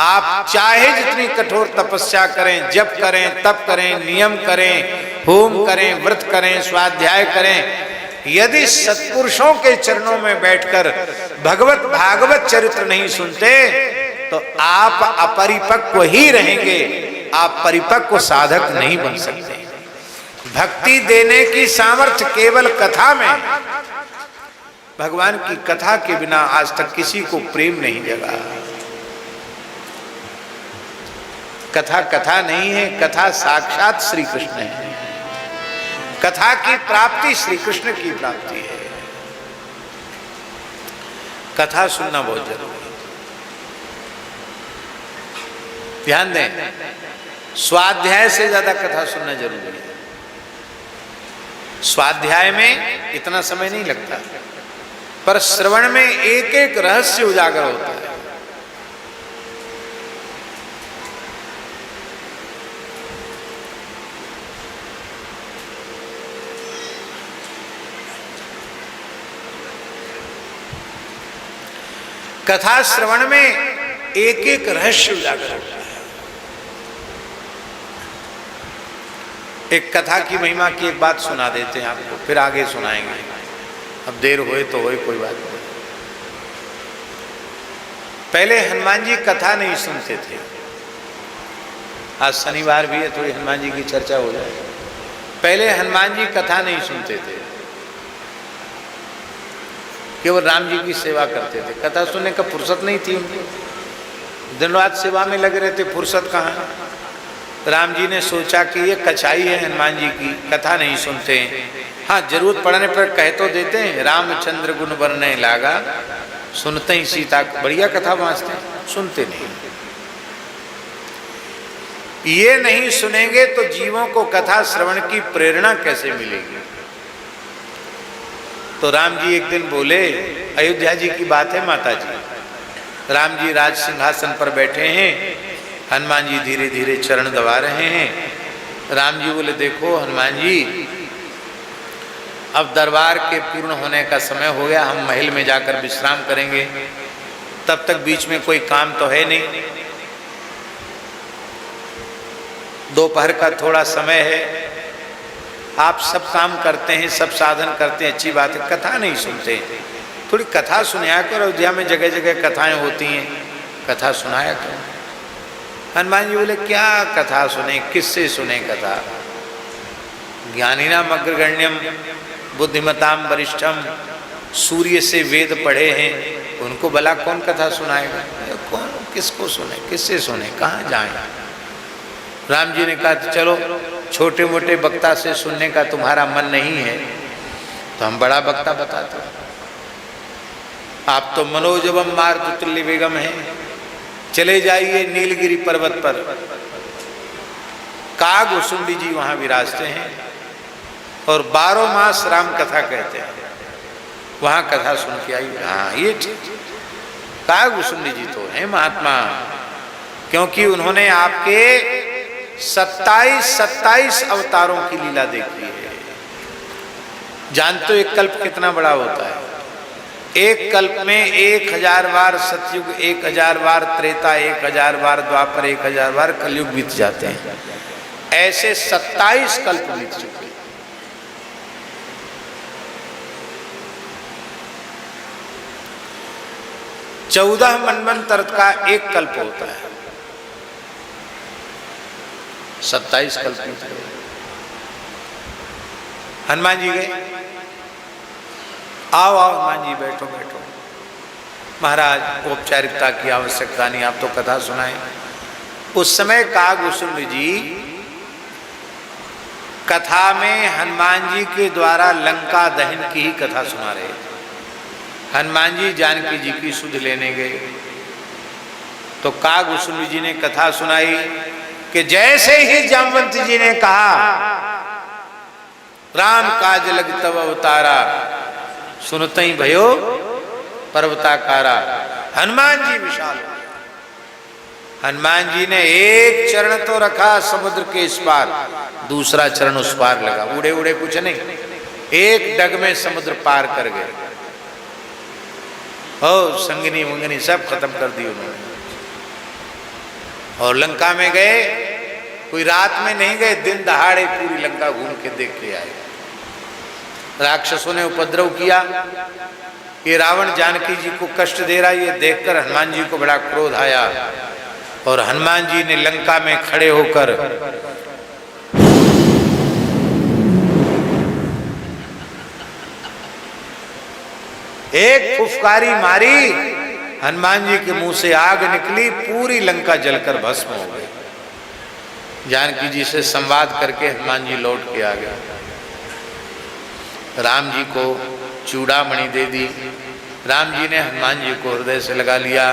आप चाहे जितनी कठोर तपस्या करें, जप करें, तप करें, नियम करें, होम करें, व्रत करें, स्वाध्याय करें, यदि सत्पुरुषों के चरणों में बैठकर भगवत भागवत चरित्र नहीं सुनते तो आप अपरिपक्व ही रहेंगे, आप परिपक्व साधक नहीं बन सकते। भक्ति देने की सामर्थ्य केवल कथा में। भगवान की कथा के बिना आज तक किसी को प्रेम नहीं जगा। कथा कथा नहीं है, कथा साक्षात श्री कृष्ण है। कथा की प्राप्ति श्री कृष्ण की प्राप्ति है। कथा सुनना बहुत जरूरी है। ध्यान दें, स्वाध्याय से ज्यादा कथा सुनना जरूरी है। स्वाध्याय में इतना समय नहीं लगता, पर श्रवण में एक एक रहस्य उजागर होता है। कथा श्रवण में एक एक रहस्य उजागर होता है। एक कथा की महिमा की एक बात सुना देते हैं आपको, फिर आगे सुनाएंगे। अब देर होए तो होए, कोई बात नहीं। पहले हनुमान जी कथा नहीं सुनते थे। आज शनिवार भी है, थोड़ी हनुमान जी की चर्चा हो जाए। पहले हनुमान जी कथा नहीं सुनते थे, केवल राम जी की सेवा करते थे। कथा सुनने का फुर्सत नहीं थी उनको, दिन रात सेवा में लगे रहते, फुर्सत कहाँ। राम जी ने सोचा कि ये कचाई है हनुमान जी की, कथा नहीं सुनते हैं। हाँ, जरूरत पड़ने पर कह तो देते हैं, रामचंद्र गुण वर्णय लागा, सुनते ही सीता। बढ़िया कथा वाँचते हैं, सुनते नहीं। ये नहीं सुनेंगे तो जीवों को कथा श्रवण की प्रेरणा कैसे मिलेगी। तो राम जी एक दिन बोले, अयोध्या जी की बात है माता जी। राम जी राज सिंहासन पर बैठे हैं, हनुमान जी धीरे धीरे चरण दबा रहे हैं। राम जी बोले, देखो हनुमान जी, अब दरबार के पूर्ण होने का समय हो गया, हम महल में जाकर विश्राम करेंगे। तब तक बीच में कोई काम तो है नहीं, दोपहर का थोड़ा समय है, आप सब काम करते हैं, सब साधन करते हैं, अच्छी बात है, कथा नहीं सुनते। थोड़ी कथा सुनाया करो, अयोध्या में जगह जगह कथाएं होती हैं, कथा सुनाया करो। हनुमान जी बोले, क्या कथा सुने, किससे सुने कथा। ज्ञानिनाम अग्रगण्यम बुद्धिमताम वरिष्ठम, सूर्य से वेद पढ़े हैं, उनको भला कौन कथा सुनाएगा। कौन, किसको सुने, किससे सुने, कहाँ जाए। राम जी ने कहा, चलो छोटे मोटे वक्ता से सुनने का तुम्हारा मन नहीं है तो हम बड़ा वक्ता बताते हैं। आप तो मनोजवम मारुत तुल्य वेगम है, चले जाइए नीलगिरी पर्वत पर, काग उसुंडी जी वहां विराजते हैं और 12 मास राम कथा कहते हैं, वहां कथा सुन के आई। हाँ, ये ठीक, काग उसुंडी जी तो है महात्मा, क्योंकि उन्होंने आपके 27 अवतारों की लीला देखी है। जानते हो एक कल्प कितना बड़ा होता है। एक कल्प में 1000 बार सतयुग, 1000 बार त्रेता, 1000 बार द्वापर, 1000 बार कलयुग बीत जाते हैं। ऐसे 27 कल्प बीत चुके। चौदह मनवंतर का एक कल्प होता है, 27 कल्प बीत गए। हनुमान जी गए, आओ आओ हनुमान जी, बैठो बैठो। महाराज, औपचारिकता की आवश्यकता नहीं, आप तो कथा सुनाएं। उस समय कागभूषण जी कथा में हनुमान जी के द्वारा लंका दहन की ही कथा सुना रहे थे। हनुमान जी जानकी जी की सुध लेने गए तो कागभूषण जी ने कथा सुनाई कि जैसे ही जामवंत जी ने कहा, राम काज लग तब अवतारा, सुनते ही भयो पर्वताकारा। हनुमान जी विशाल। हनुमान जी ने एक चरण तो रखा समुद्र के इस पार, दूसरा चरण उस पार लगा। उड़े उड़े कुछ नहीं, एक डग में समुद्र पार कर गए। हो संगनी वंगनी सब खत्म कर दी उन्होंने। और लंका में गए, कोई रात में नहीं गए, दिन दहाड़े पूरी लंका घूम के देख के आए। राक्षसों ने उपद्रव किया, ये रावण जानकी जी को कष्ट दे रहा, ये देखकर हनुमान जी को बड़ा क्रोध आया और हनुमान जी ने लंका में खड़े होकर एक फुफकारी मारी, हनुमान जी के मुंह से आग निकली, पूरी लंका जलकर भस्म हो गई। जानकी जी से संवाद करके हनुमान जी लौट के आ गए। राम जी को चूड़ामणि दे दी। राम जी ने हनुमान जी को हृदय से लगा लिया